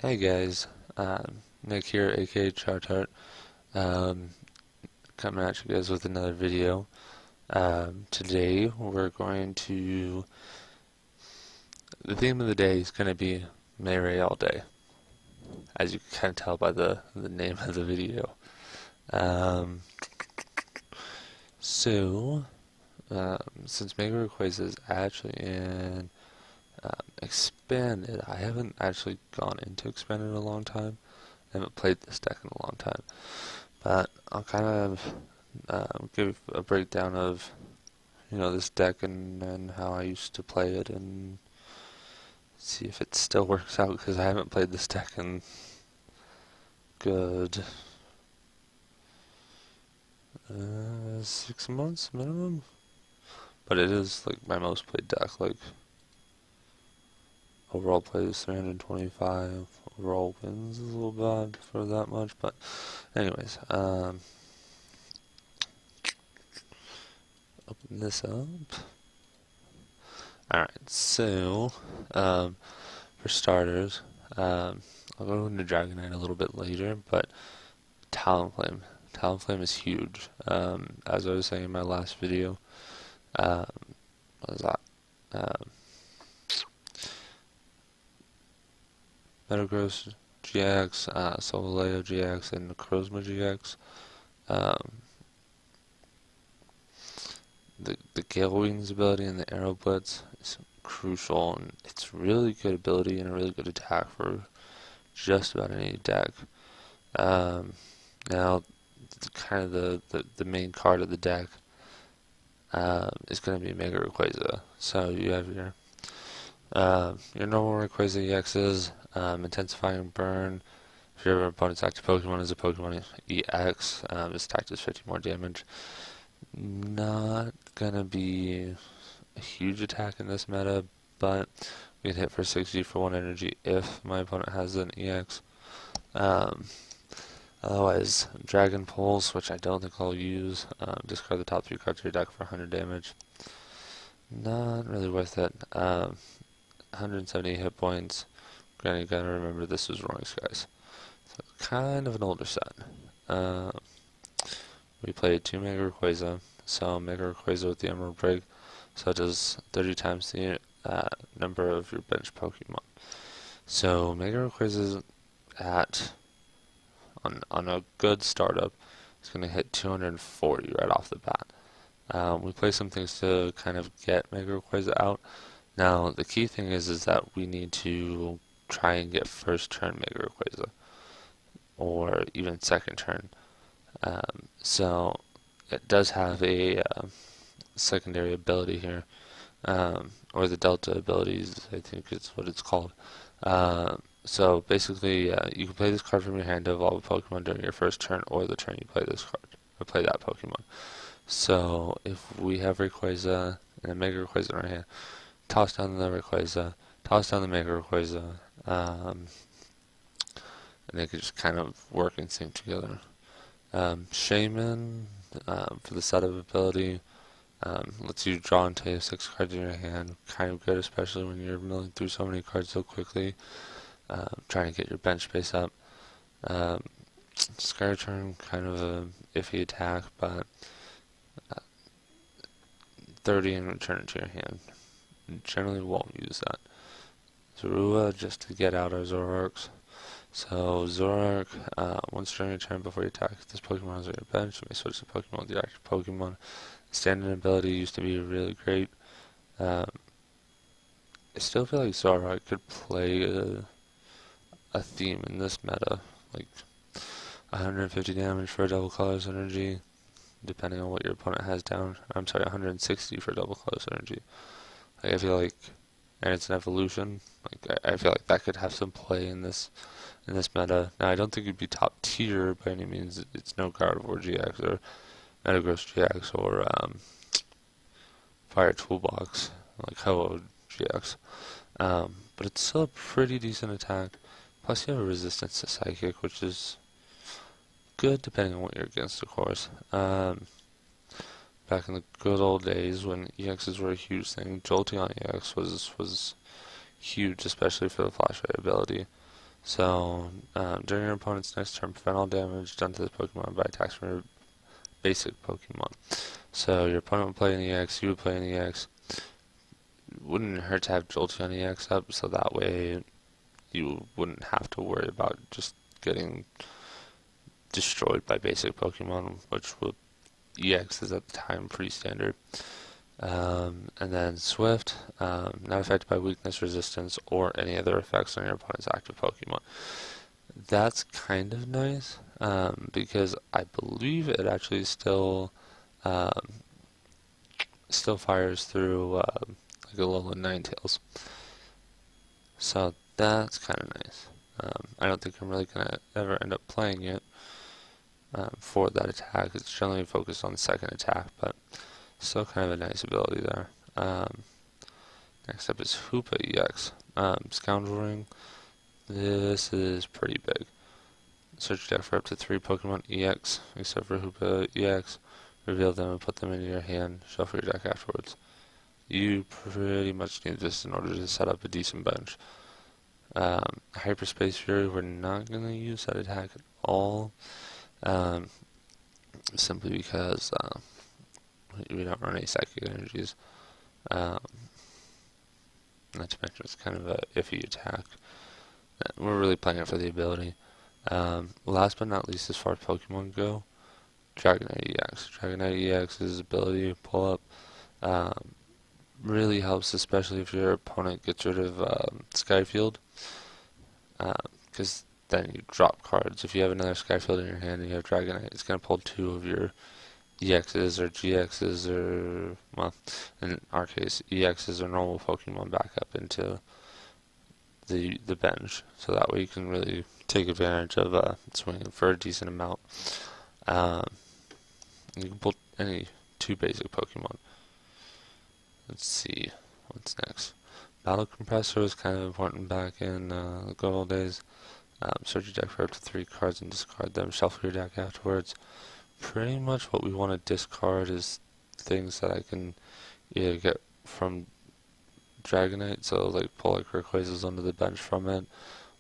Hey guys, Nick here, aka Chartart, um, coming at you guys with another video. Today we're going to, the theme of the day is going to be Mega Ray all day, as you can kind of tell by the name of the video. Um, so, since Mega Rayquaza is actually in Expanded, I haven't actually gone into Expanded in a long time. I haven't played this deck in a long time, but I'll kind of give a breakdown of this deck and how I used to play it and see if it still works out because I haven't played this deck in good 6 months minimum. But it is like my most played deck. Like overall plays 325. Overall wins is a little bad for that much, but anyways, open this up. Alright, so for starters, I'll go into Dragonite a little bit later, but Talonflame. Talonflame is huge. As I was saying in my last video, what was that? Um, Metagross GX, Solgaleo GX, and Necrozma GX. Um, the Gale Wings ability and the Arrow Blitz is crucial, and it's really good ability and a really good attack for just about any deck. Um, Now, kind of the main card of the deck is going to be Mega Rayquaza. So you have your normal Rayquaza EXs, Intensifying Burn. If your opponent's active Pokemon is a Pokemon EX, this attack does 50 more damage. Not gonna be a huge attack in this meta, but we can hit for 60 for 1 energy if my opponent has an EX. Um, Otherwise, Dragon Pulse, which I don't think I'll use. Discard the top 3 cards of your deck for 100 damage. Not really worth it. 170 hit points. Granted, you gotta remember this is Roaring Skies. So kind of an older set. We played 2 Mega Rayquaza. So Mega Rayquaza with the Emerald Break. So it does 30 times the number of your bench Pokemon. So Mega Rayquaza at on a good startup, it's going to hit 240 right off the bat. We play some things to kind of get Mega Rayquaza out. Now, the key thing is that we need to try and get first turn Mega Rayquaza, or even second turn. So, it does have a secondary ability here, or the Delta abilities, I think is what it's called. So basically, you can play this card from your hand to evolve a Pokemon during your first turn or the turn you play this card, or play that Pokemon. So if we have Rayquaza and a Mega Rayquaza in our hand, toss down the Rayquaza, toss down the Mega Rayquaza, and they could just kind of work and sync together. Shaman, for the setup ability, lets you draw and take 6 cards in your hand. Kind of good, especially when you're milling through so many cards so quickly. Trying to get your bench space up. Sky Turn, kind of a iffy attack, but 30 and return it to your hand. Generally won't use that. Zorua, just to get out our Zoroarks. So Zoroark, once during your turn before you attack, this Pokemon is on your bench. You may switch the Pokemon with the active Pokemon. Standing ability used to be really great. I still feel like Zoroark could play a theme in this meta, like 150 damage for a double colors energy, depending on what your opponent has down. I'm sorry, 160 for double colors energy. Like, I feel like, and it's an evolution. Like I feel like that could have some play in this meta. Now I don't think it'd be top tier by any means. It's no Gardevoir GX or Metagross GX or Fire Toolbox like Ho-Oh GX. But it's still a pretty decent attack. Plus you have a resistance to Psychic, which is good depending on what you're against, of course. Back in the good old days when EXs were a huge thing, Jolteon EX was huge, especially for the Flash Ray ability. So, during your opponent's next turn, prevent all damage done to this Pokemon by attacks from your basic Pokemon. So, your opponent would play an EX, you would play an EX. It wouldn't hurt to have Jolteon EX up, so that way you wouldn't have to worry about just getting destroyed by basic Pokemon, which would EX is at the time pretty standard. And then Swift, not affected by weakness, resistance, or any other effects on your opponent's active Pokemon. That's kind of nice, because I believe it actually still fires through like Alolan Ninetales. So that's kind of nice. I don't think I'm really gonna ever end up playing it for that attack. It's generally focused on the second attack, but still kind of a nice ability there. Next up is Hoopa EX. Scoundrel Ring. This is pretty big. Search your deck for up to 3 Pokemon EX, except for Hoopa EX. Reveal them and put them into your hand. Shuffle your deck afterwards. You pretty much need this in order to set up a decent bench. Hyperspace Fury, we're not going to use that attack at all. Simply because we don't run any psychic energies. Not to mention it's kind of a iffy attack. We're really playing it for the ability. Last but not least, as far as Pokemon go, Dragonite EX. Dragonite EX's ability to pull up really helps, especially if your opponent gets rid of Skyfield, because then you drop cards. If you have another Skyfield in your hand and you have Dragonite, it's going to pull 2 of your EXs or GXs or, well, in our case, EXs or normal Pokemon back up into the bench. So that way you can really take advantage of swinging for a decent amount. You can pull any 2 basic Pokemon. Let's see, what's next? Battle Compressor was kind of important back in the good old days. Search your deck for up to 3 cards and discard them. Shuffle your deck afterwards. Pretty much what we want to discard is things that I can either get from Dragonite, so like pull like Rayquazas onto the bench from it,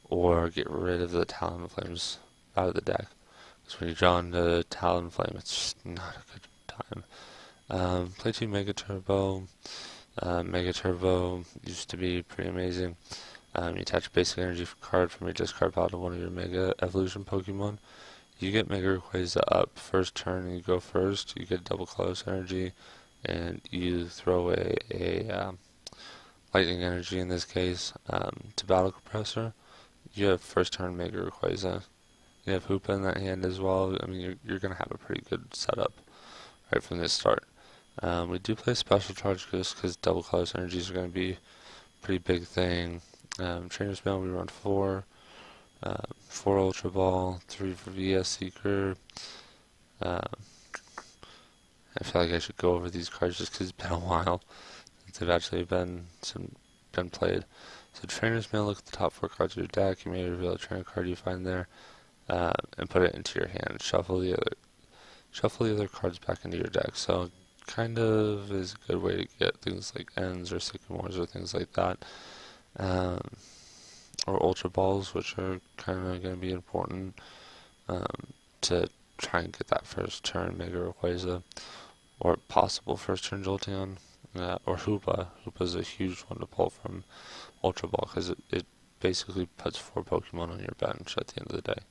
or get rid of the Talonflames out of the deck. Because when you draw into Talonflame, it's just not a good time. Play 2 Mega Turbo. Mega Turbo used to be pretty amazing. You attach a basic energy card from your discard pile to one of your Mega Evolution Pokemon. You get Mega Rayquaza up first turn and you go first. You get double colorless energy, and you throw away a lightning energy in this case to Battle Compressor. You have first turn Mega Rayquaza. You have Hoopa in that hand as well. I mean, you're going to have a pretty good setup right from the start. We do play Special Charge just because double colorless energies are going to be a pretty big thing. Trainer's Mail, we run 4. 4 Ultra Ball, 3 for VS Seeker. I feel like I should go over these cards just because it's been a while since they've actually been played. So Trainer's Mail, look at the top 4 cards of your deck. You may reveal a trainer card you find there and put it into your hand. Shuffle the other cards back into your deck. So kind of is a good way to get things like Ends or Sycamores or things like that. Or Ultra Balls, which are kind of going to be important to try and get that first turn Mega Rayquaza, or possible first turn Jolteon, or Hoopa. Hoopa's a huge one to pull from Ultra Ball because it basically puts 4 Pokemon on your bench at the end of the day.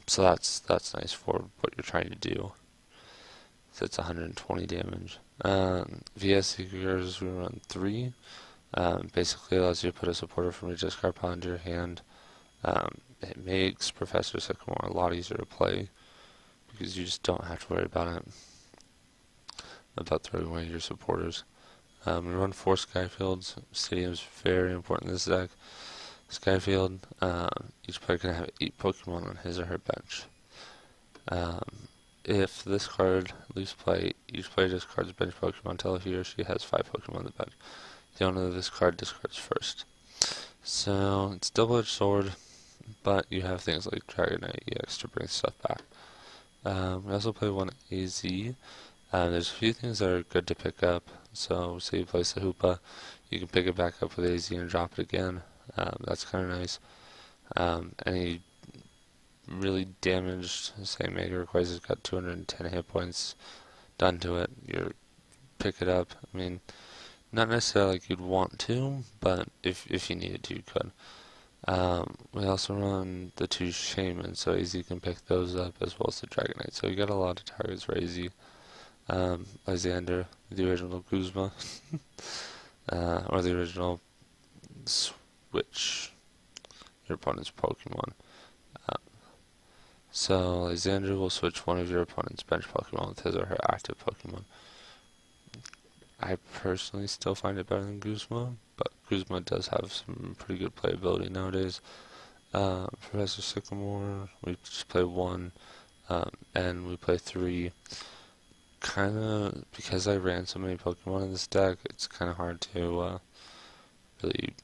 So that's nice for what you're trying to do. So it's 120 damage. VS Seekers, we run 3. Basically allows you to put a supporter from your discard pile into your hand. It makes Professor Sycamore a lot easier to play because you just don't have to worry about throwing away your supporters. We run 4 Skyfields. Stadium is very important in this deck. Skyfield, each player can have 8 Pokemon on his or her bench. If this card leaves play, each player discards a bench Pokemon until he or she has 5 Pokemon on the bench. The owner of this card discards first. So it's double-edged sword, but you have things like Dragonite EX to bring stuff back. We also play 1 AZ. There's a few things that are good to pick up. So say you place a Hoopa, you can pick it back up with AZ and drop it again. That's kind of nice. Any really damaged, say Mega Rayquaza's got 210 hit points done to it, you pick it up. I mean, not necessarily like you'd want to, but if you needed to, you could. We also run the two Shaman, so Easy can pick those up as well as the Dragonite. So you got a lot of targets for Easy. Lysander, the original Guzma, or the original Switch your opponent's Pokemon. So Lysander will switch one of your opponent's bench Pokemon with his or her active Pokemon. I personally still find it better than Guzma, but Guzma does have some pretty good playability nowadays. Professor Sycamore, we just play one, and we play three. Kinda, because I ran so many Pokemon in this deck, it's kinda hard to really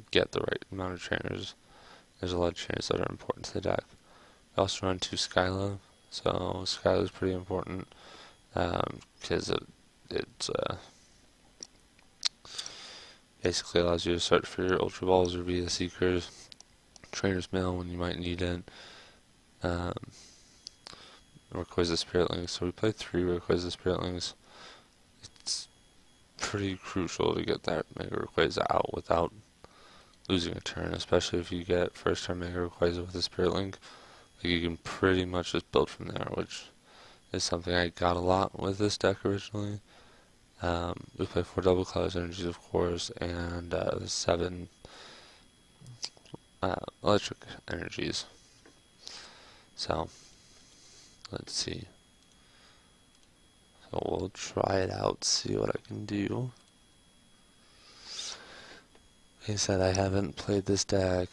get the right amount of trainers. There's a lot of trainers that are important to the deck. We also run two Skyla, so Skyla is pretty important, because it basically allows you to search for your Ultra Balls or via Seekers, Trainer's Mail when you might need it. Rayquaza Spiritlings, so we play three Rayquaza Spiritlings. It's pretty crucial to get that Mega Rayquaza out without losing a turn, especially if you get first turn Mega Rayquaza with a Spiritlink. Like, you can pretty much just build from there, which is something I got a lot with this deck originally. We play 4 Double Cloud Energies, of course, and 7 Electric Energies. So, let's see. So we'll try it out, see what I can do. Like I said, I haven't played this deck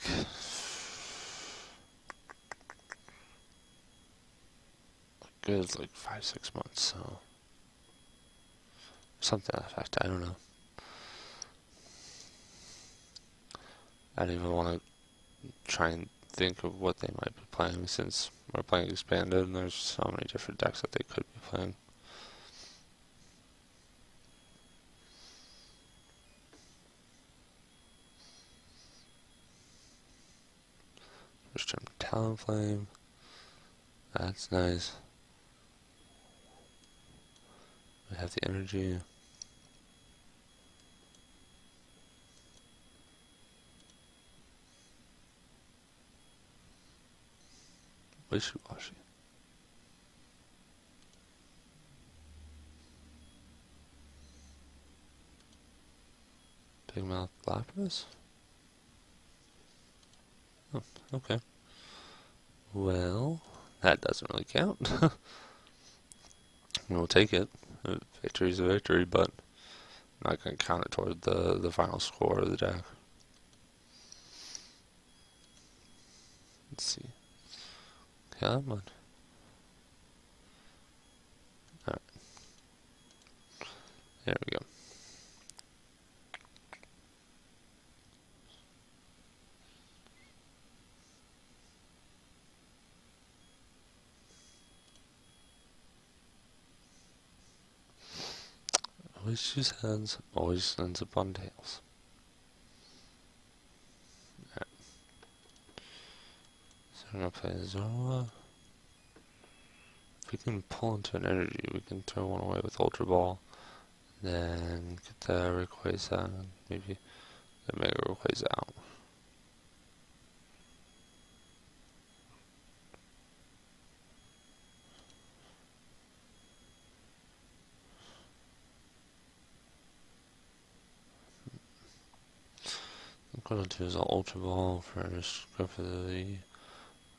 a good like 5-6 months, so something to that effect. I don't know. I don't even want to try and think of what they might be playing, since we're playing Expanded and there's so many different decks that they could be playing. First turn Talonflame. That's nice. We have the energy. Wishy-washy. Big Mouth Lapras? Oh, okay. Well, that doesn't really count. We'll take it. Victory's a victory, but I'm not going to count it toward the final score of the deck. Let's see. Come on. Alright. There we go. Always choose heads, always ends up on tails. Alright. So we're going to play Zorua. If we can pull into an energy, we can throw one away with Ultra Ball. Then get the Rayquaza, and maybe the Mega Rayquaza out. I'm going to do is I'll Ultra Ball first, go for the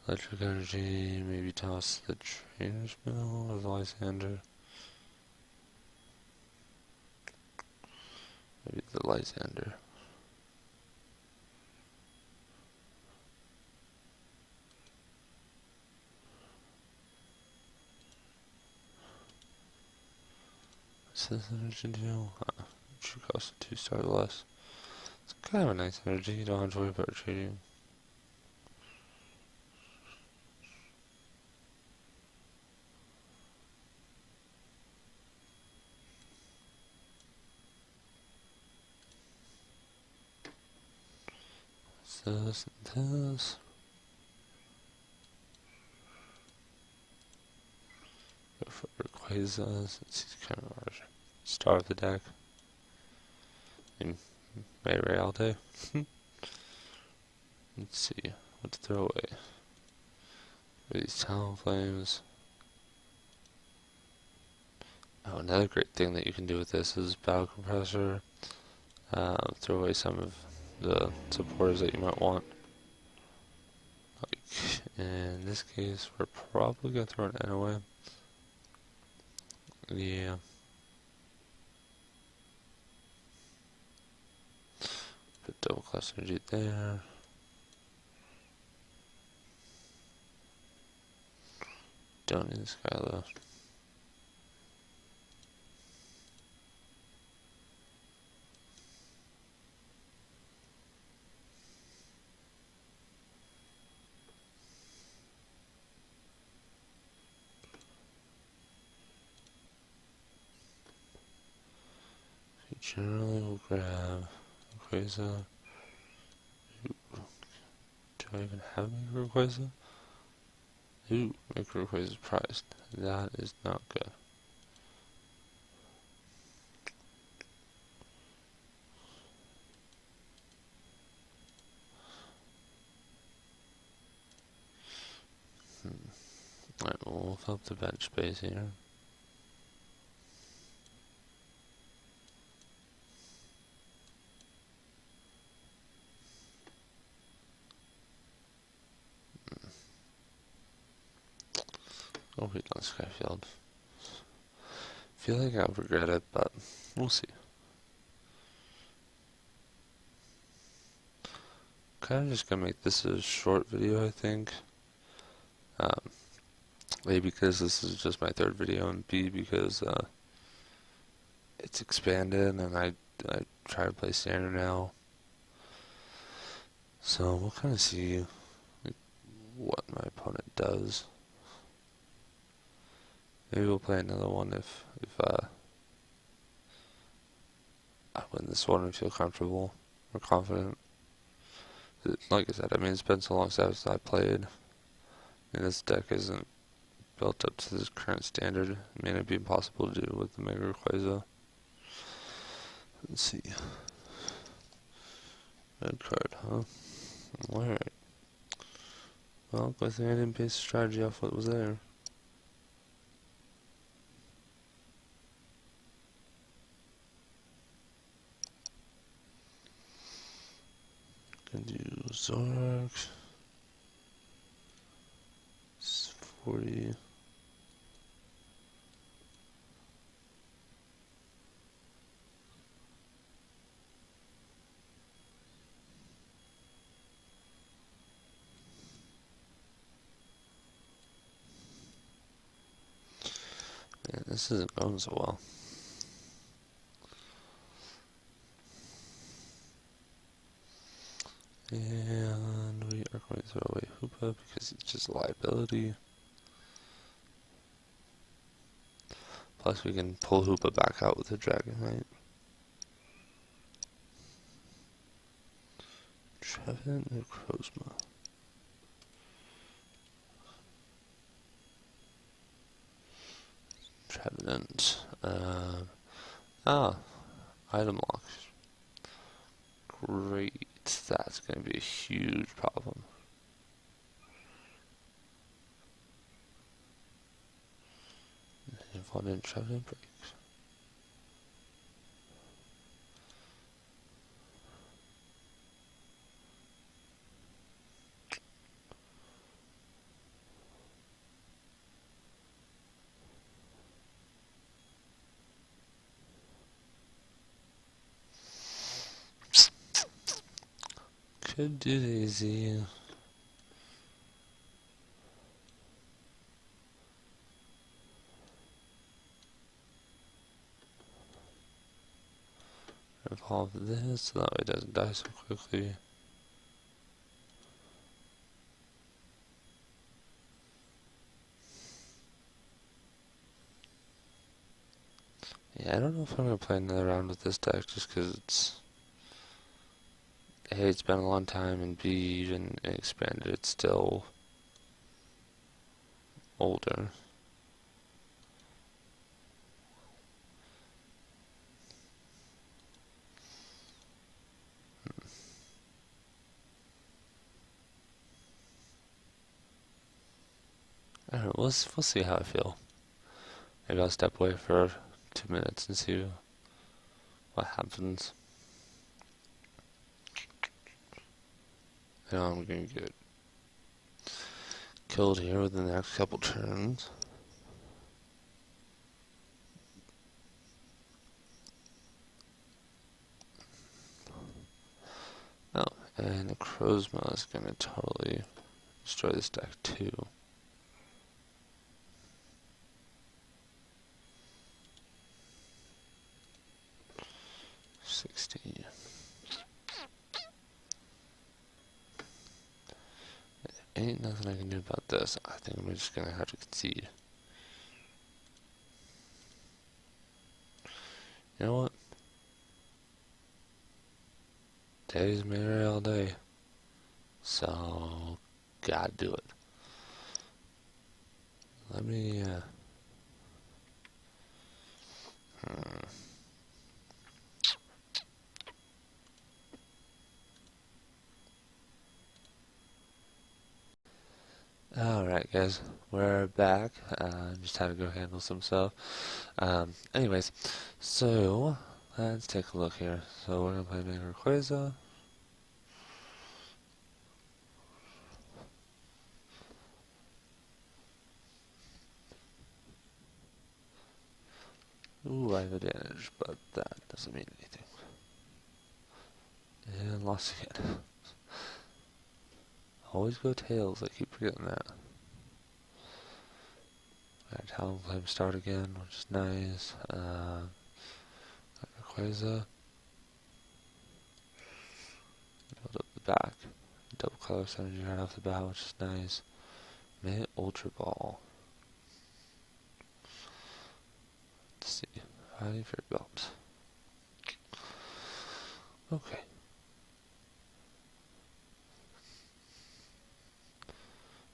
Electric Energy, maybe toss the Trainer's Mail or the Lysander. Maybe the Lysander. What's this energy do? Should cost 2 stars less. It's kind of a nice energy, you don't have to worry about trading. this and this. Go for Rayquaza since he's kind of our star of the deck. And Mega Ray all day. Let's see what to throw away. These Talonflames. Oh, another great thing that you can do with this is Battle Compressor. Throw away some of the supporters that you might want. Like in this case, we're probably gonna throw an N away. Yeah. Put double class energy there. Don't need this guy though. Generally, we'll grab Rayquaza. Do I even have Mega Rayquaza? Ooh, Mega Rayquaza is prized. That is not good. Alright, we'll fill up the bench space here. Oh, wait on Skyfield. Feel like I'll regret it, but we'll see. Kind of just gonna make this a short video, I think. A, because this is just my third video, and B, because it's expanded, and I try to play standard now. So we'll kind of see what my opponent does. Maybe we'll play another one if I win this one and feel comfortable or confident. Like I said, I mean, it's been so long since I played, and this deck isn't built up to this current standard. It may not be impossible to do with the Mega Rayquaza. Let's see. Red card, huh? Alright. Well, I think I didn't base the strategy off what was there. Can do Zork. 40. Man, this isn't going so well. And we are going to throw away Hoopa because it's just a liability. Plus we can pull Hoopa back out with the Dragonite. Trevin Necrozma. Trevenant. Item lock. Great. That's going to be a huge problem. If I didn't Trevenant breaks. Could do the easy. Evolve this so that way it doesn't die so quickly. Yeah, I don't know if I'm going to play another round with this deck just because A, it's been a long time, and B, even expanded, it's still older. Alright, we'll see how I feel. Maybe I'll step away for 2 minutes and see what happens. Now I'm gonna get killed here within the next couple turns. Oh, and the Crozma is gonna totally destroy this deck too. Ain't nothing I can do about this. I think I'm just gonna have to concede. You know what? Today's Mega Ray all day. So, gotta do it. Let me, Alright guys, we're back. Just had to go handle some stuff. Anyways, so let's take a look here. So we're gonna play Mega Rayquaza. Ooh, I have advantage, but that doesn't mean anything. And lost again. Always go tails, I keep forgetting that. Alright, Talonflame start again, which is nice. Rayquaza. Build up the back. Double color synergy right off the bat, which is nice. May Ultra Ball. Let's see. Fighting for your belt. Okay.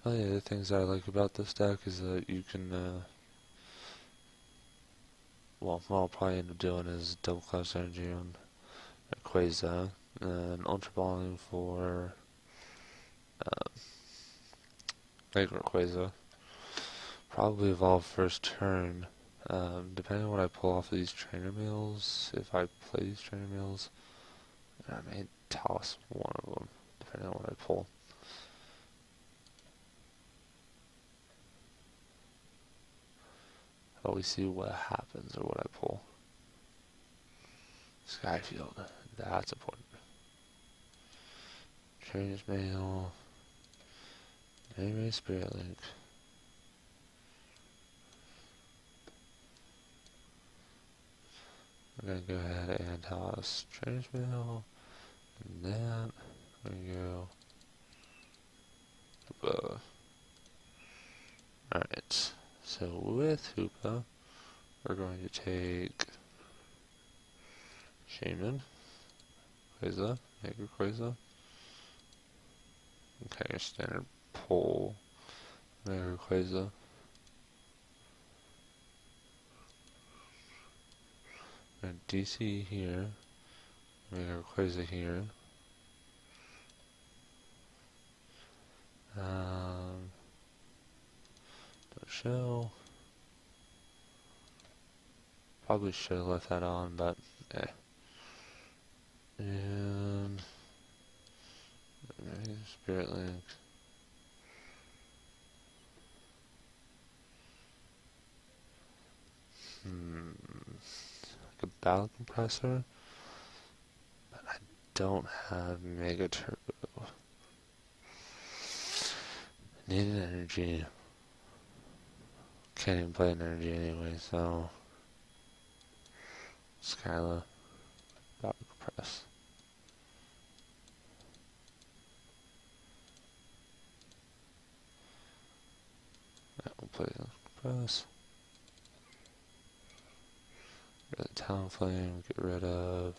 One of the other things that I like about this deck is that you can, well, what I'll probably end up doing is double class energy on Rayquaza, and Ultra Balling for Mega Rayquaza. Probably evolve first turn. Depending on what I pull off of these trainer meals, if I play these trainer meals, I may toss one of them, depending on what I pull. Always see what happens or what I pull. Skyfield, that's important. Trainer's Mail, Anime Spirit Link. I'm gonna go ahead and toss Trainer's Mail, and then I'm gonna go Alright, so with Hoopa, we're going to take Shaman, Quaza, Mega Quaza. Okay, standard pull, Mega Quaza. And DC here, Mega Quaza here. Don't show. Probably should have left that on, but eh. And Spirit Link. Like a battle compressor, but I don't have Mega Turbo. Need an energy. Can't even play an energy anyway, so Skyla, battle compress. We'll play the compress. Get rid of Talonflame, get rid of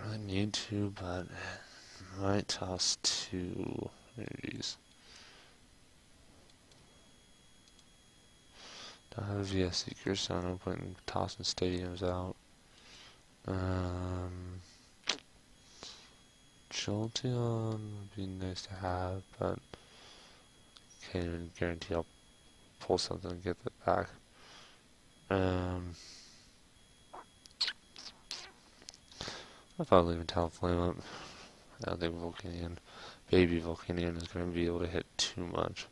don't really need to, but I might toss 2 energies. Don't have a VS Seeker, so no point in tossing stadiums out. Jolteon would be nice to have, but can't even guarantee I'll pull something and get that back. I'll probably leave Talonflame up. I don't think Volcanion, Baby Volcanion is going to be able to hit too much.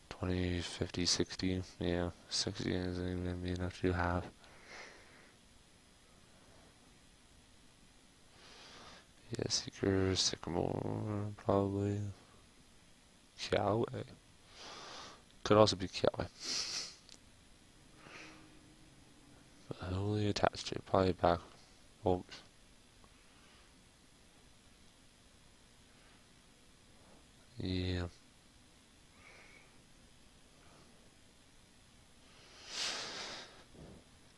20, 50, 60, yeah, 60 isn't even going to be enough to have. Yeah, Seeker, Sycamore, probably. Kiawe. Could also be Kiawe. But wholly attached to, probably back Volks. Yeah.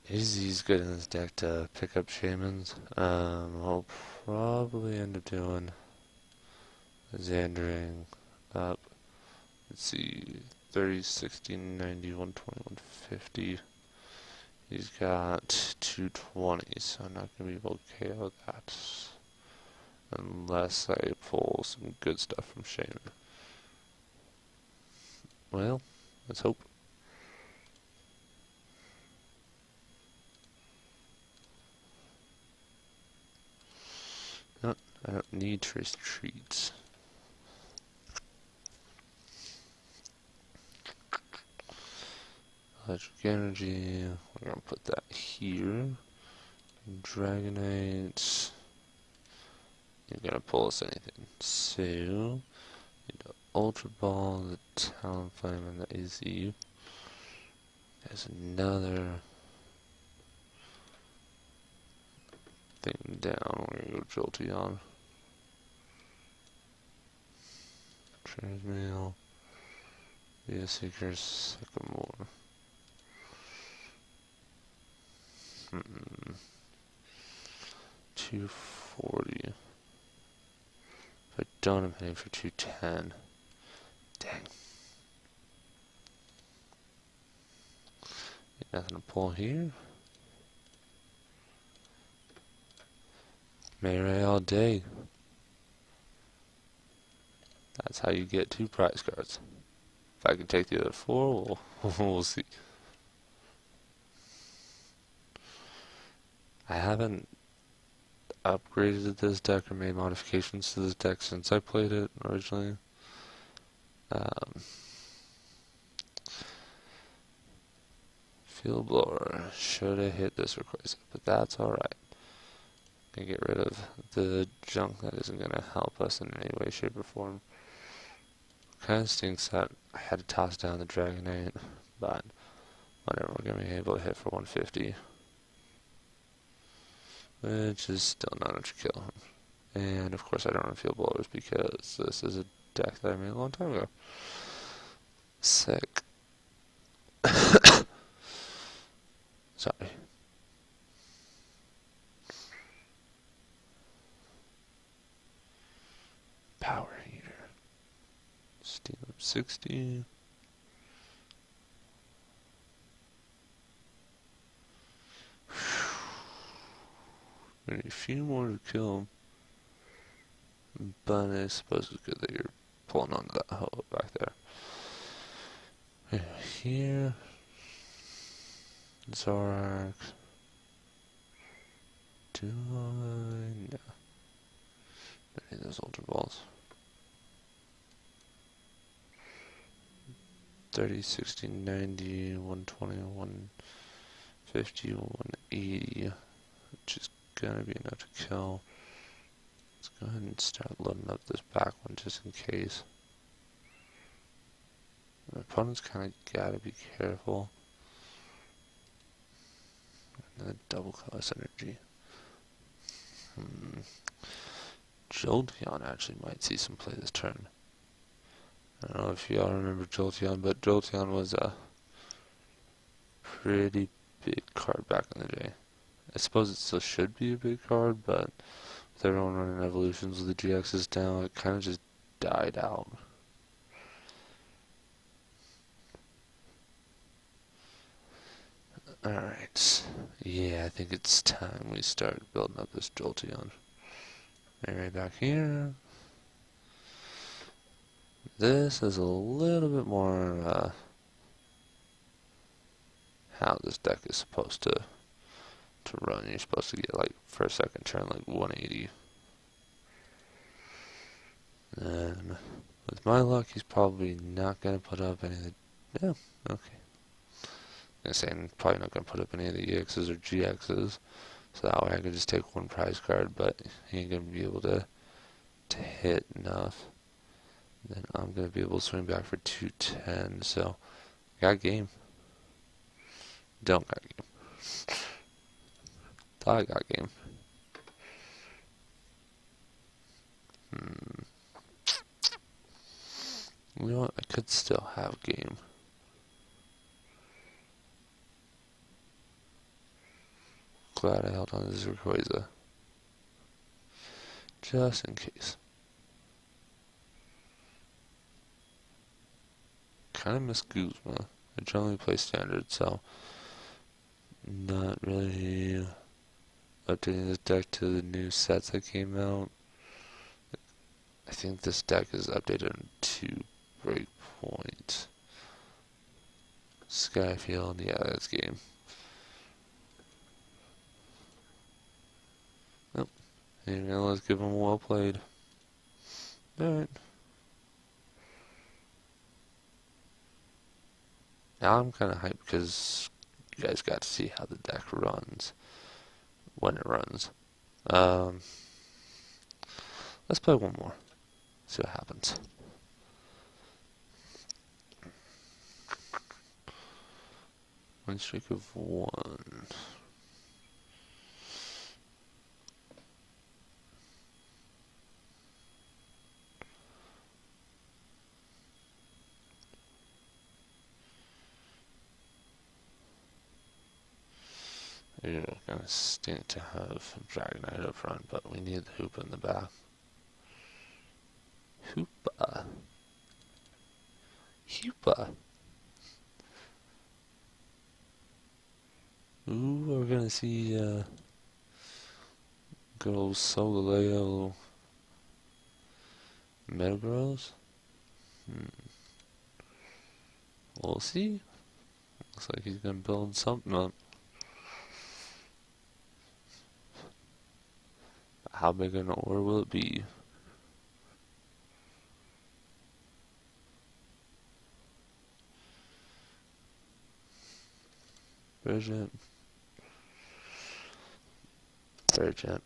Izzy's good in this deck to pick up Shamans. I'll probably end up doing Xandering up. Let's see, 30, 60, 90, 120, 150. He's got 220, so I'm not going to be able to KO that. Unless I pull some good stuff from Shaman. Well, let's hope. No, I don't need Trace Treats. Electric Energy, we're going to put that here. Dragonite, you're going to pull us anything. So, the Ultra Ball, the Talonflame, and the Izzy. There's another thing down. We're going to go Jolteon. Transmail. VS Seeker, Sycamore. 240. If I don't, I'm heading for 210. Dang. Nothing to pull here. Mega Ray all day. That's how you get 2 prize cards. If I can take the other 4, we'll see. I haven't upgraded this deck or made modifications to this deck since I played it originally. Field Blower should have hit this Rayquaza, but that's alright. Gonna get rid of the junk that isn't gonna help us in any way, shape, or form. Kinda stinks that I had to toss down the Dragonite, but whatever, we're gonna be able to hit for 150. Which is still not enough to kill him. And of course I don't have Field Blowers because this is a deck that I made a long time ago. Sick. Sorry. Power Heater. Steal up 60. We need a few more to kill him. But I suppose it's good that you're pulling onto that hoe back there. Here. Zorak. Do I? No. I need those Ultra Balls. 30, 60, 90, 120, 150, 180. Which is gonna be enough to kill. Let's go ahead and start loading up this back one just in case. My opponent's kind of gotta be careful. And the double class energy. Jolteon actually might see some play this turn. I don't know if y'all remember Jolteon, but Jolteon was a pretty big card back in the day. I suppose it still should be a big card, but with everyone running evolutions with the GXs down, it kind of just died out. Alright, yeah, I think it's time we start building up this Jolteon. Right back here. This is a little bit more, how this deck is supposed to run. You're supposed to get, like, for a second turn, like, 180. And with my luck, he's probably not going to put up any of the... Yeah, okay. I'm saying probably not going to put up any of the EXs or GXs. So that way I can just take one prize card, but he ain't going to be able to hit enough. Then I'm going to be able to swing back for 210. So, got game. Don't got game. Thought I got game. You know what? I could still have game. Glad I held on to this Rayquaza. Just in case. Kind of miss Guzma. I generally play standard, so not really updating this deck to the new sets that came out. I think this deck is updated in 2 Breakpoint. Skyfield, yeah, that's game. Nope. Anyway, let's give him a well played. Alright. Now I'm kind of hyped because you guys got to see how the deck runs when it runs. Let's play one more. See what happens. One streak of 1. You're gonna stink to have Dragonite up front, but we need the Hoopa in the back. Hoopa. Hoopa. Ooh, we're gonna see good old Solgaleo Metagross. We'll see. Looks like he's gonna build something up. How big an ore will it be? Bridget. Bridget.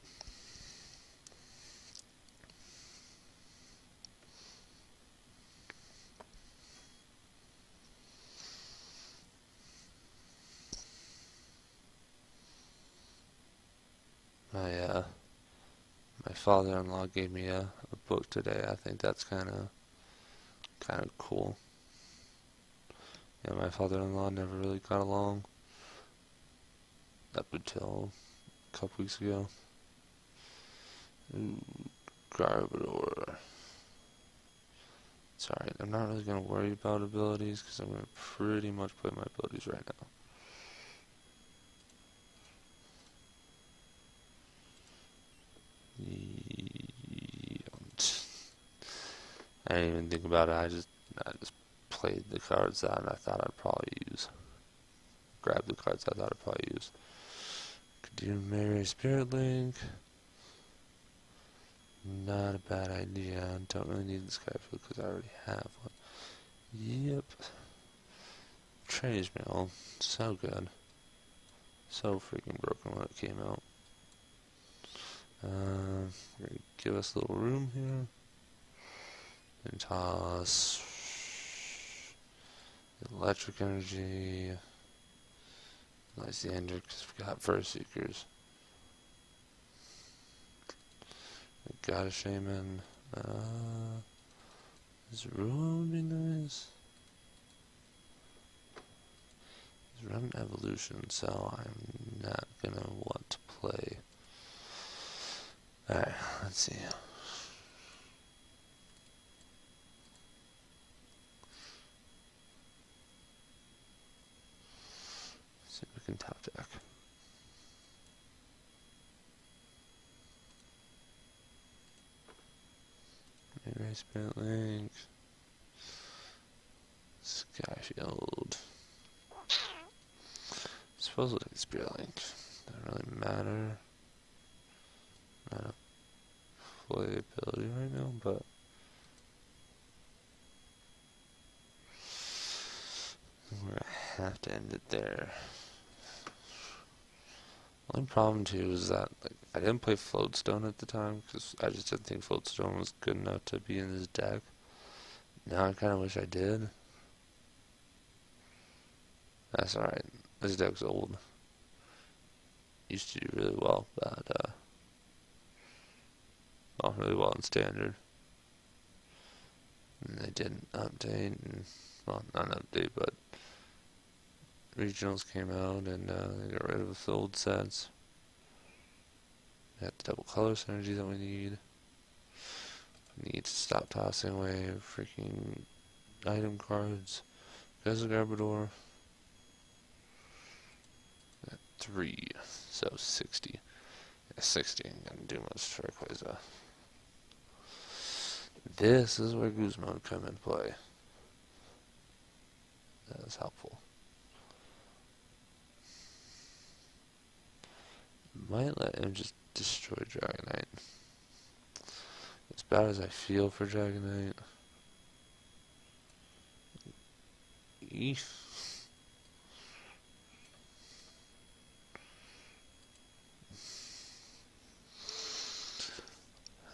My father-in-law gave me a book today. I think that's kind of cool. Yeah, my father-in-law never really got along up until a couple weeks ago. Ooh, Garbodor. Sorry, I'm not really going to worry about abilities because I'm going to pretty much play my abilities right now. I didn't even think about it. I just played the cards that I thought I'd probably use. Grabbed the cards I thought I'd probably use. Could do Mary Spirit Link. Not a bad idea. Don't really need this guy because I already have one. Yep. Trade Mail. So good. So freaking broken when it came out. Give us a little room here. And toss Electric Energy. Lysander, because we got First Seekers. We got a Shaman. Zorua would be nice. Run Evolution, so I'm not gonna want to play Alright, let's see. See if we can top deck. Mega Ray Spirit Link. Skyfield. Supposedly Spirit Link. Doesn't really matter. Not a playability right now, but we're gonna have to end it there. Only problem too is that I didn't play Floatstone at the time because I just didn't think Floatstone was good enough to be in this deck. Now I kind of wish I did. That's alright. This deck's old. Used to do really well, but not really well in standard. And they didn't update, and well, not an update, but regionals came out and they got rid of the old sets. We got the double color synergy that we need. We need to stop tossing away freaking item cards. Guys, a Garbodor. Got 3, so 60. Yeah, 60 ain't gonna do much for Rayquaza. This is where Guzman would come into play. That is helpful. Might let him just destroy Dragonite. As bad as I feel for Dragonite. Eef.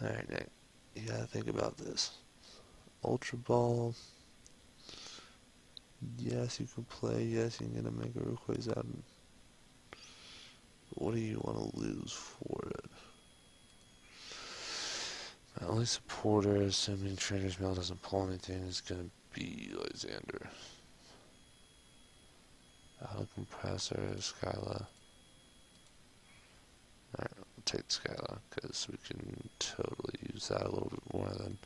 Alright, Nick. You gotta think about this. Ultra Ball. Yes, you can play. Yes, you can get a Mega Rayquaza out. What do you want to lose for it? My only supporter, assuming Trainer's Mail doesn't pull anything, is gonna be Lysander. Auto Compressor, Skyla. Alright, we'll take Skyla, because we can totally use that a little bit more than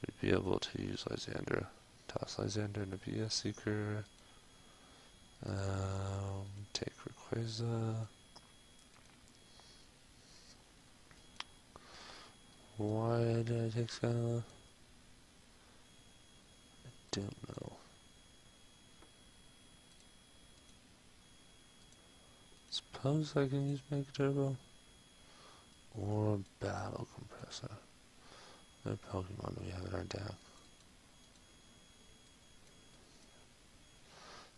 we'd be able to use Lysander. Toss Lysander into BS Seeker. Take Rayquaza. Why did I take Skyla? I don't know. Suppose I can use Mega Turbo or Battle Compressor. What Pokemon do we have in our deck?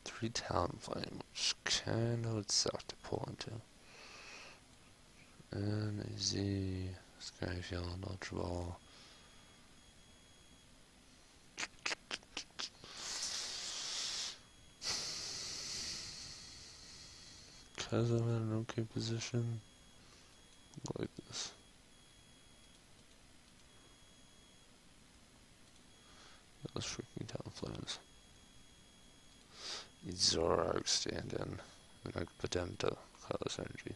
3 Talonflame, which kinda would suck to pull into. And a Z, Skyfield, Ultra Ball. Because I'm in an okay position, like this. Those freaking Talonflames. Need Zoroark stand in, and I could put down to Colorless Energy.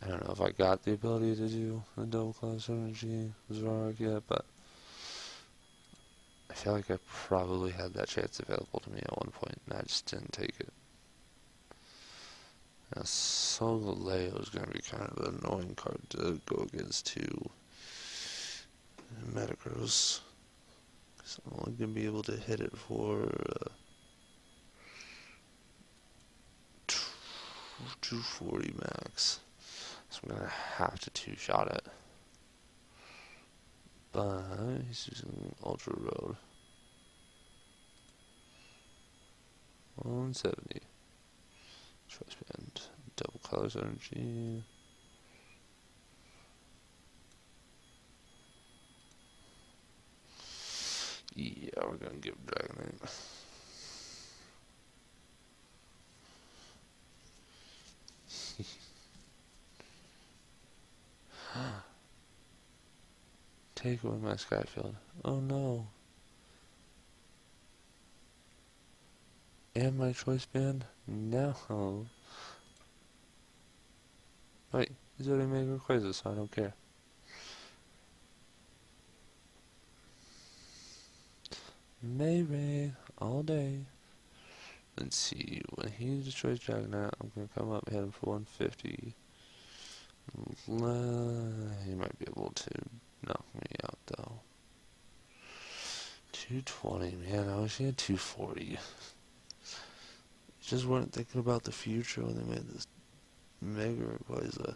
I don't know if I got the ability to do the double Colorless Energy Zoroark yet, but I feel like I probably had that chance available to me at one point, and I just didn't take it. Now, Solgaleo is going to be kind of an annoying card to go against too. Metagross. So I'm only going to be able to hit it for 240 max. So I'm going to have to two-shot it. But he's using Ultra Road. 170. Choice Band. Double Colors Energy. Yeah, we're gonna give Dragonite. Take away my Skyfield. Oh no. And my Choice Band? No. Wait, he's already Mega Rayquaza, so I don't care. Mayray, all day. Let's see, when he destroys Dragonite, I'm gonna come up and hit him for 150. He might be able to knock me out though. 220, man, I wish he had 240. Just weren't thinking about the future when they made this Mega Rayquaza.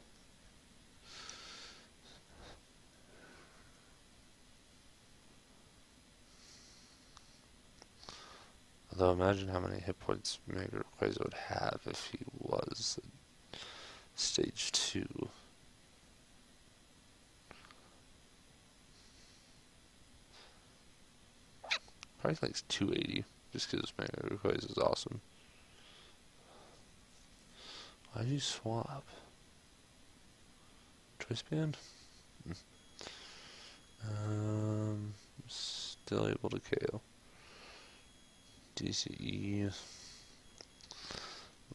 Although imagine how many hit points Mega Rayquaza would have if he was stage 2. Probably like 280, just because Mega Rayquaza is awesome. Why'd you swap? Choice band? Still able to KO. TCG.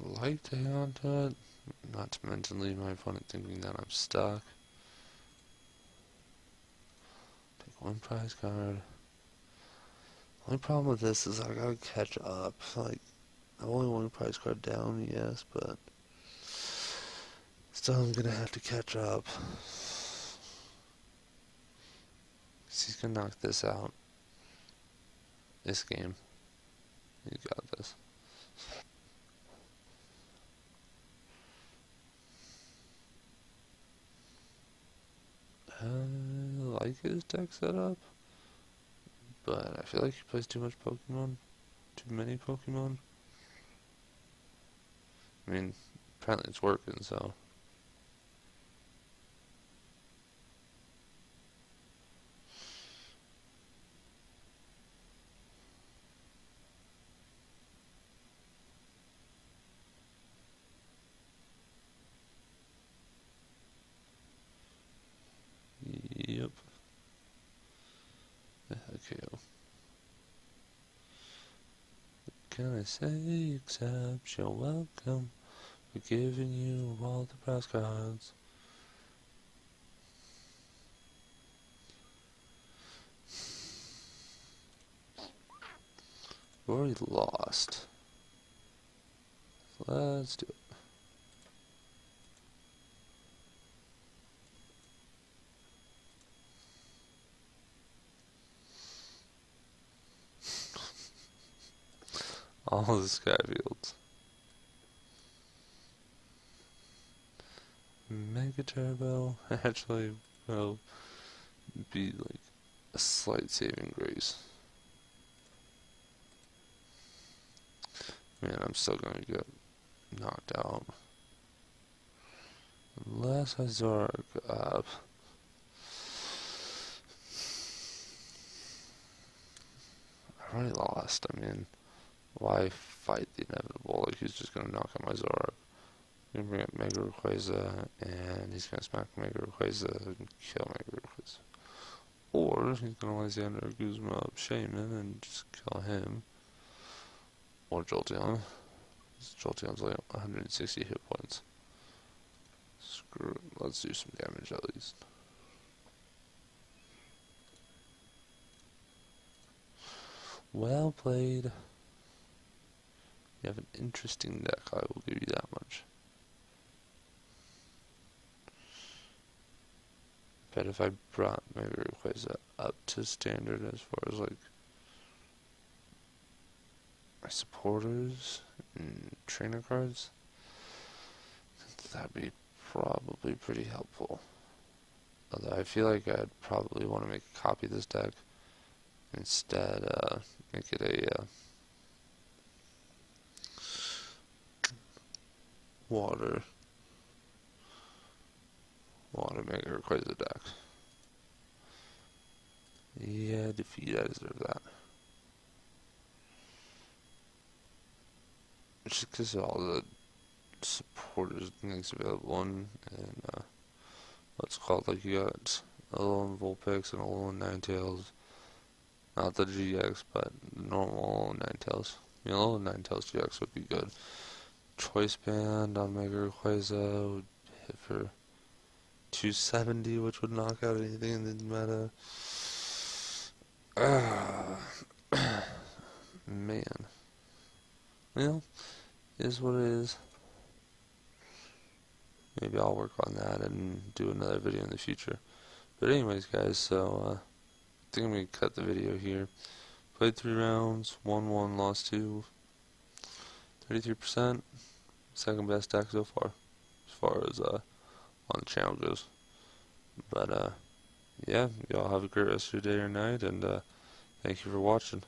Like to hang on to it, not to mention leave my opponent thinking that I'm stuck. Take one prize card. Only problem with this is I gotta catch up. Like, I'm only one prize card down, yes, but still I'm gonna have to catch up. Cause he's gonna knock this out. This game. He's got this. I like his deck setup, but I feel like he plays too much Pokemon. Too many Pokemon. I mean, apparently it's working, so. Yep. Okay. Can I say except you're welcome for giving you all the prize cards? We've already lost. Let's do it. All the sky fields. Mega Turbo actually will be like a slight saving grace. Man, I'm still gonna get knocked out. Unless I Zork up. I already lost. I mean, why fight the inevitable? Like, he's just gonna knock out my Zork. Gonna bring up Mega Rayquaza, and he's gonna smack Mega Rayquaza and kill Mega Rayquaza. Or he's gonna Lysander Guzma up Shaman and just kill him. Or Jolteon. Jolteon's like 160 hit points. Screw it. Let's do some damage at least. Well played. You have an interesting deck, I will give you that much. Bet if I brought Mega Rayquaza up to standard as far as like my supporters and trainer cards, that'd be probably pretty helpful. Although I feel like I'd probably want to make a copy of this deck. Instead, make it a water Mega Rayquaza deck. Yeah, defeat, I deserve that. Just because of all the supporters and things available and what's it called, like you got Alolan Vulpix and Alolan Ninetales. Not the GX, but the normal Ninetales. I mean, Alolan Ninetales GX would be good. Choice Band on Mega Rayquaza would hit for 270, which would knock out anything in the meta. Man. Well, is what it is. Maybe I'll work on that and do another video in the future. But anyways, guys, so I think I'm going to cut the video here. Played 3 rounds, won 1, lost 2, 33%. Second best deck so far as on the channel goes. But yeah, y'all have a great rest of your day or night, and thank you for watching.